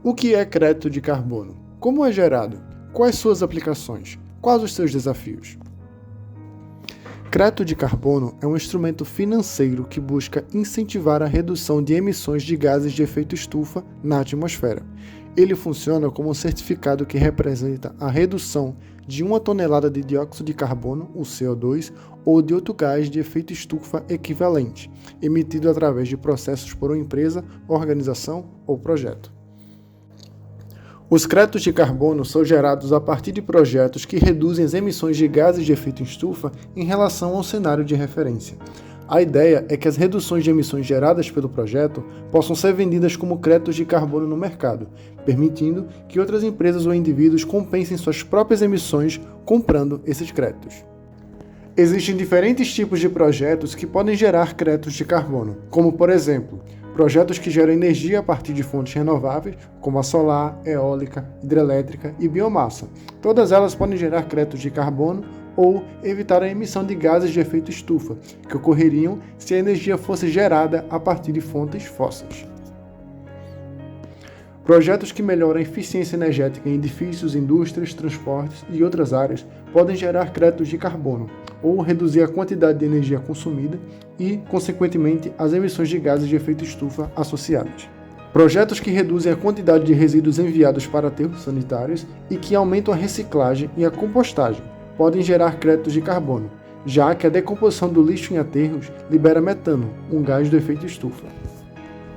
O que é crédito de carbono? Como é gerado? Quais suas aplicações? Quais os seus desafios? Crédito de carbono é um instrumento financeiro que busca incentivar a redução de emissões de gases de efeito estufa na atmosfera. Ele funciona como um certificado que representa a redução de 1 tonelada de dióxido de carbono, o CO2, ou de outro gás de efeito estufa equivalente, emitido através de processos por uma empresa, organização ou projeto. Os créditos de carbono são gerados a partir de projetos que reduzem as emissões de gases de efeito estufa em relação ao cenário de referência. A ideia é que as reduções de emissões geradas pelo projeto possam ser vendidas como créditos de carbono no mercado, permitindo que outras empresas ou indivíduos compensem suas próprias emissões comprando esses créditos. Existem diferentes tipos de projetos que podem gerar créditos de carbono, como, por exemplo, projetos que geram energia a partir de fontes renováveis, como a solar, eólica, hidrelétrica e biomassa. Todas elas podem gerar créditos de carbono ou evitar a emissão de gases de efeito estufa, que ocorreriam se a energia fosse gerada a partir de fontes fósseis. Projetos que melhoram a eficiência energética em edifícios, indústrias, transportes e outras áreas podem gerar créditos de carbono, ou reduzir a quantidade de energia consumida e, consequentemente, as emissões de gases de efeito estufa associadas. Projetos que reduzem a quantidade de resíduos enviados para aterros sanitários e que aumentam a reciclagem e a compostagem podem gerar créditos de carbono, já que a decomposição do lixo em aterros libera metano, um gás do efeito estufa.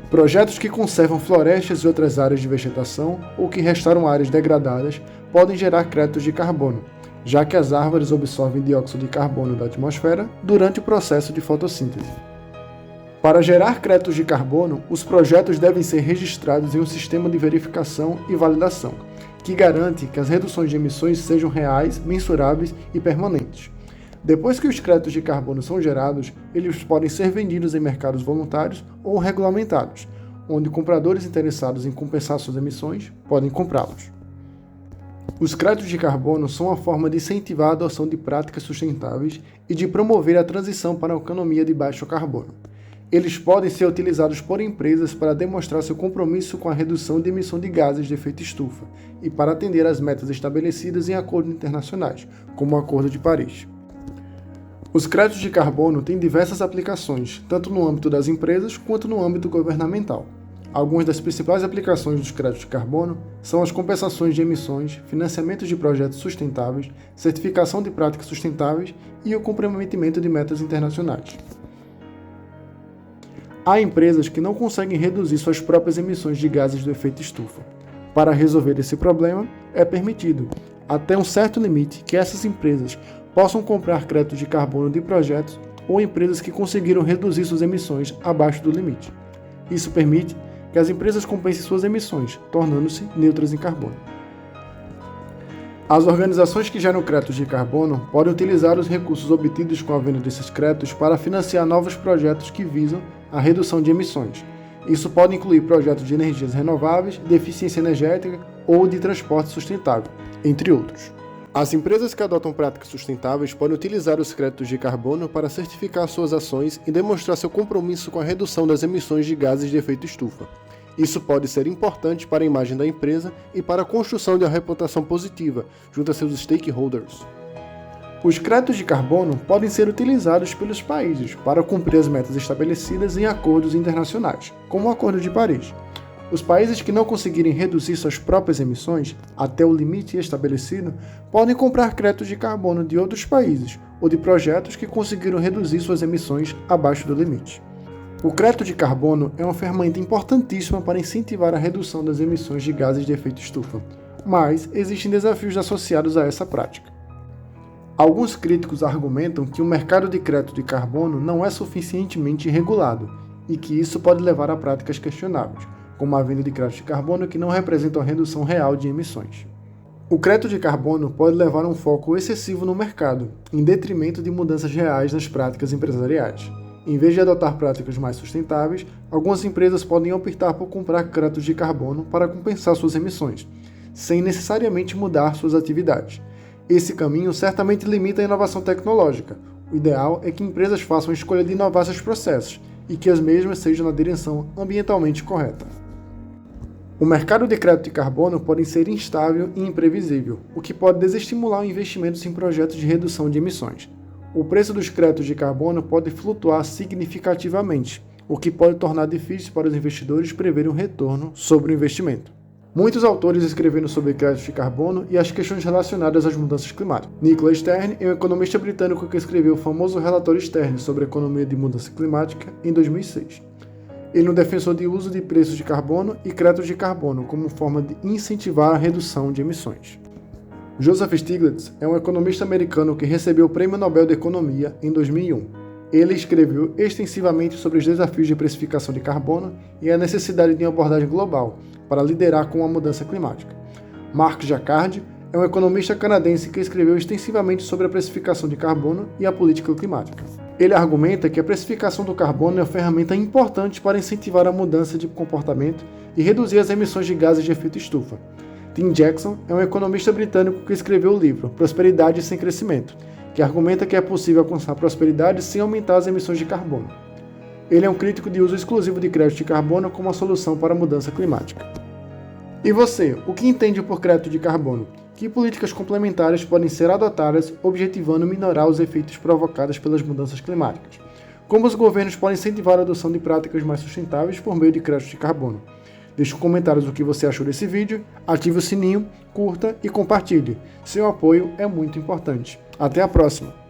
Projetos que conservam florestas e outras áreas de vegetação ou que restauram áreas degradadas podem gerar créditos de carbono, já que as árvores absorvem dióxido de carbono da atmosfera durante o processo de fotossíntese. Para gerar créditos de carbono, os projetos devem ser registrados em um sistema de verificação e validação, que garante que as reduções de emissões sejam reais, mensuráveis e permanentes. Depois que os créditos de carbono são gerados, eles podem ser vendidos em mercados voluntários ou regulamentados, onde compradores interessados em compensar suas emissões podem comprá-los. Os créditos de carbono são uma forma de incentivar a adoção de práticas sustentáveis e de promover a transição para uma economia de baixo carbono. Eles podem ser utilizados por empresas para demonstrar seu compromisso com a redução de emissão de gases de efeito estufa e para atender às metas estabelecidas em acordos internacionais, como o Acordo de Paris. Os créditos de carbono têm diversas aplicações, tanto no âmbito das empresas quanto no âmbito governamental. Algumas das principais aplicações dos créditos de carbono são as compensações de emissões, financiamentos de projetos sustentáveis, certificação de práticas sustentáveis e o comprometimento de metas internacionais. Há empresas que não conseguem reduzir suas próprias emissões de gases do efeito estufa. Para resolver esse problema, é permitido, até um certo limite, que essas empresas possam comprar créditos de carbono de projetos ou empresas que conseguiram reduzir suas emissões abaixo do limite. Isso permite que as empresas compensem suas emissões, tornando-se neutras em carbono. As organizações que geram créditos de carbono podem utilizar os recursos obtidos com a venda desses créditos para financiar novos projetos que visam a redução de emissões. Isso pode incluir projetos de energias renováveis, de eficiência energética ou de transporte sustentável, entre outros. As empresas que adotam práticas sustentáveis podem utilizar os créditos de carbono para certificar suas ações e demonstrar seu compromisso com a redução das emissões de gases de efeito estufa. Isso pode ser importante para a imagem da empresa e para a construção de uma reputação positiva junto a seus stakeholders. Os créditos de carbono podem ser utilizados pelos países para cumprir as metas estabelecidas em acordos internacionais, como o Acordo de Paris. Os países que não conseguirem reduzir suas próprias emissões até o limite estabelecido podem comprar créditos de carbono de outros países ou de projetos que conseguiram reduzir suas emissões abaixo do limite. O crédito de carbono é uma ferramenta importantíssima para incentivar a redução das emissões de gases de efeito estufa, mas existem desafios associados a essa prática. Alguns críticos argumentam que o mercado de crédito de carbono não é suficientemente regulado e que isso pode levar a práticas questionáveis, como a venda de créditos de carbono que não representam a redução real de emissões. O crédito de carbono pode levar a um foco excessivo no mercado, em detrimento de mudanças reais nas práticas empresariais. Em vez de adotar práticas mais sustentáveis, algumas empresas podem optar por comprar créditos de carbono para compensar suas emissões, sem necessariamente mudar suas atividades. Esse caminho certamente limita a inovação tecnológica. O ideal é que empresas façam a escolha de inovar seus processos e que as mesmas sejam na direção ambientalmente correta. O mercado de crédito de carbono pode ser instável e imprevisível, o que pode desestimular investimentos em projetos de redução de emissões. O preço dos créditos de carbono pode flutuar significativamente, o que pode tornar difícil para os investidores preverem um retorno sobre o investimento. Muitos autores escreveram sobre créditos de carbono e as questões relacionadas às mudanças climáticas. Nicholas Stern é um economista britânico que escreveu o famoso relatório Stern sobre a economia de mudança climática em 2006. Ele é um defensor de uso de preços de carbono e créditos de carbono como forma de incentivar a redução de emissões. Joseph Stiglitz é um economista americano que recebeu o Prêmio Nobel de Economia em 2001. Ele escreveu extensivamente sobre os desafios de precificação de carbono e a necessidade de uma abordagem global para liderar com a mudança climática. Mark Jacquard é um economista canadense que escreveu extensivamente sobre a precificação de carbono e a política climática. Ele argumenta que a precificação do carbono é uma ferramenta importante para incentivar a mudança de comportamento e reduzir as emissões de gases de efeito estufa. Tim Jackson é um economista britânico que escreveu o livro Prosperidade Sem Crescimento, que argumenta que é possível alcançar prosperidade sem aumentar as emissões de carbono. Ele é um crítico de uso exclusivo de crédito de carbono como uma solução para a mudança climática. E você, o que entende por crédito de carbono? Que políticas complementares podem ser adotadas objetivando minorar os efeitos provocados pelas mudanças climáticas? Como os governos podem incentivar a adoção de práticas mais sustentáveis por meio de créditos de carbono? Deixe nos comentários o que você achou desse vídeo, ative o sininho, curta e compartilhe. Seu apoio é muito importante. Até a próxima!